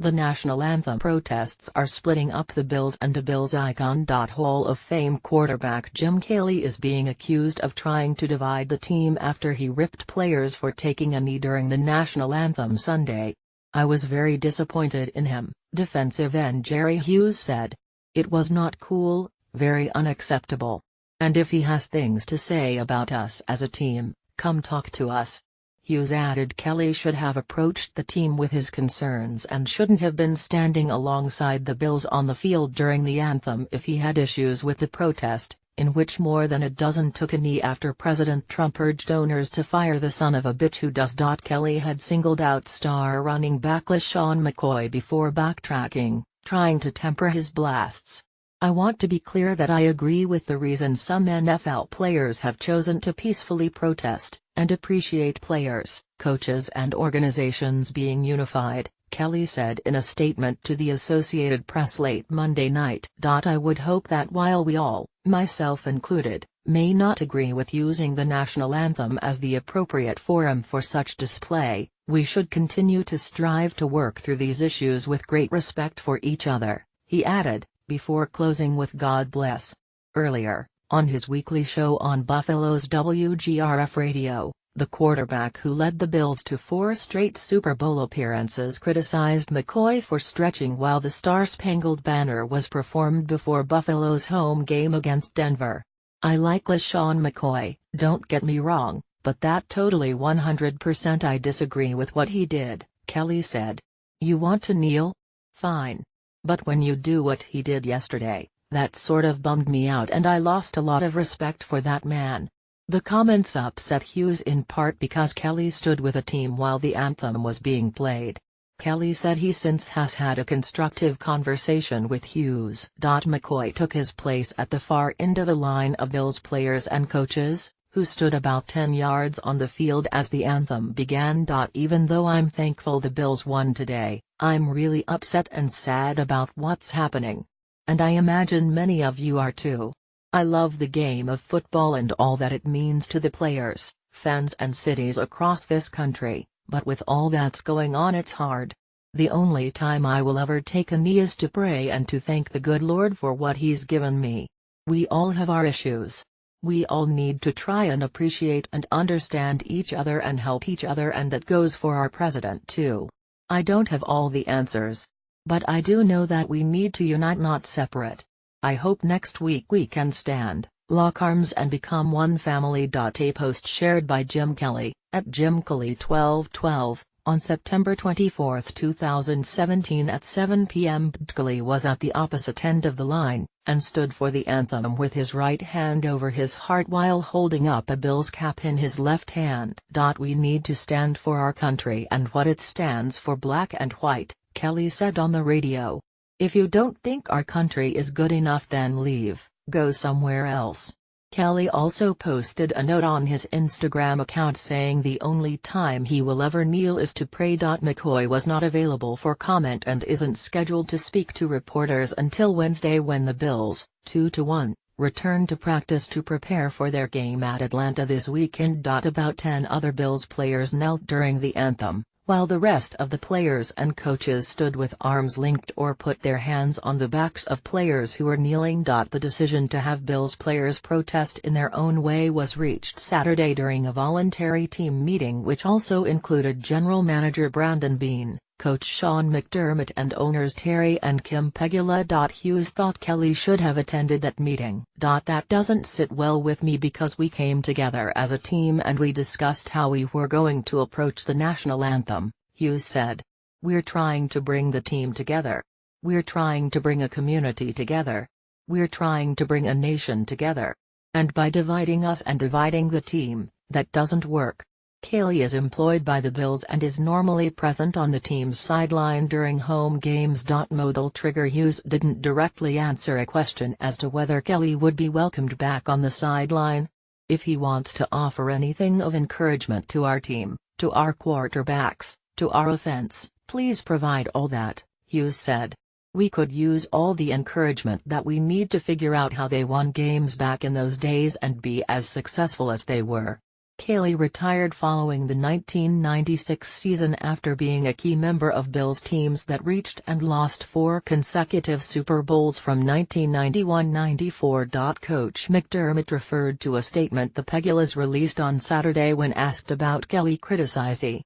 The national anthem protests are splitting up the Bills and a Bills icon. Hall of Fame quarterback Jim Kelly is being accused of trying to divide the team after he ripped players for taking a knee during the national anthem Sunday. "I was very disappointed in him," defensive end Jerry Hughes said. "It was not cool, very unacceptable. And if he has things to say about us as a team, come talk to us." Hughes added Kelly should have approached the team with his concerns and shouldn't have been standing alongside the Bills on the field during the anthem if he had issues with the protest, in which more than a dozen took a knee after President Trump urged owners to fire the son of a bitch who does. Kelly had singled out star running back LeSean McCoy before backtracking, trying to temper his blasts. "I want to be clear that I agree with the reason some NFL players have chosen to peacefully protest, and appreciate players, coaches and organizations being unified," Kelly said in a statement to the Associated Press late Monday night. "I would hope that while we all, myself included, may not agree with using the national anthem as the appropriate forum for such display, we should continue to strive to work through these issues with great respect for each other," he added, before closing with "God bless." Earlier, on his weekly show on Buffalo's WGRF radio, the quarterback who led the Bills to 4 straight Super Bowl appearances criticized McCoy for stretching while the Star-Spangled Banner was performed before Buffalo's home game against Denver. "I like LeSean McCoy, don't get me wrong, but that totally 100% I disagree with what he did," Kelly said. "You want to kneel? Fine. But when you do what he did yesterday, that sort of bummed me out and I lost a lot of respect for that man." The comments upset Hughes in part because Kelly stood with a team while the anthem was being played. Kelly said he since has had a constructive conversation with Hughes. McCoy took his place at the far end of a line of Bills players and coaches, who stood about 10 yards on the field as the anthem began. "Even though I'm thankful the Bills won today, I'm really upset and sad about what's happening. And I imagine many of you are too. I love the game of football and all that it means to the players, fans and cities across this country, but with all that's going on it's hard. The only time I will ever take a knee is to pray and to thank the good Lord for what He's given me. We all have our issues. We all need to try and appreciate and understand each other and help each other, and that goes for our president too. I don't have all the answers. But I do know that we need to unite, not separate. I hope next week we can stand, lock arms and become one family." A post shared by Jim Kelly, at JimKelly1212, on September 24, 2017 at 7 p.m. Kelly was at the opposite end of the line, and stood for the anthem with his right hand over his heart while holding up a Bills cap in his left hand. "We need to stand for our country and what it stands for, black and white," Kelly said on the radio. "If you don't think our country is good enough, then leave, go somewhere else." Kelly also posted a note on his Instagram account saying the only time he will ever kneel is to pray. McCoy was not available for comment and isn't scheduled to speak to reporters until Wednesday when the Bills, 2-1, return to practice to prepare for their game at Atlanta this weekend. About 10 other Bills players knelt during the anthem, while the rest of the players and coaches stood with arms linked or put their hands on the backs of players who were kneeling. The decision to have Bills players protest in their own way was reached Saturday during a voluntary team meeting which also included General Manager Brandon Beane, Coach Sean McDermott and owners Terry and Kim Pegula. Hughes thought Kelly should have attended that meeting. "That doesn't sit well with me because we came together as a team and we discussed how we were going to approach the national anthem," Hughes said. "We're trying to bring the team together. We're trying to bring a community together. We're trying to bring a nation together. And by dividing us and dividing the team, that doesn't work." Kelly is employed by the Bills and is normally present on the team's sideline during home games. Modal Trigger Hughes didn't directly answer a question as to whether Kelly would be welcomed back on the sideline. "If he wants to offer anything of encouragement to our team, to our quarterbacks, to our offense, please provide all that," Hughes said. "We could use all the encouragement that we need to figure out how they won games back in those days and be as successful as they were." Kelly retired following the 1996 season after being a key member of Bills teams that reached and lost 4 consecutive Super Bowls from 1991-94. Coach McDermott referred to a statement the Pegulas released on Saturday when asked about Kelly criticizing